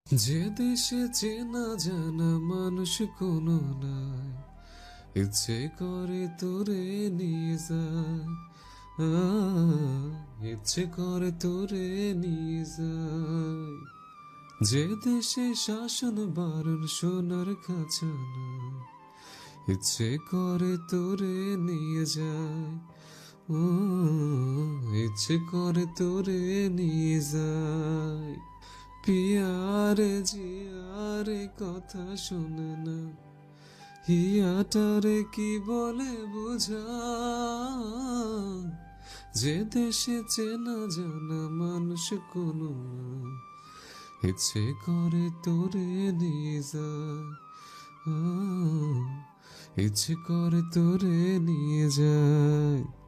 যে দেশে চেনা জানা মানুষ কোনো নাই, ইচ্ছে করে তোরে নিয়ে যায়। ইচ্ছে করে তোরে নিয়ে যায়। যে দেশে শাসন বারণ সোনার খাজানা, ইচ্ছে করে তোরে নিয়ে যায়। ও, ইচ্ছে করে তোরে নিয়ে যায়। পিয়ারে জিয়ারে কথা শোনে না, হিয়াটারে কি বলে বুঝা। যে দেশে চেনা জানা মানুষ কোনো না, ইচ্ছে করে তোরে নিয়ে যায়। ইচ্ছে করে তোরে নিয়ে যায়।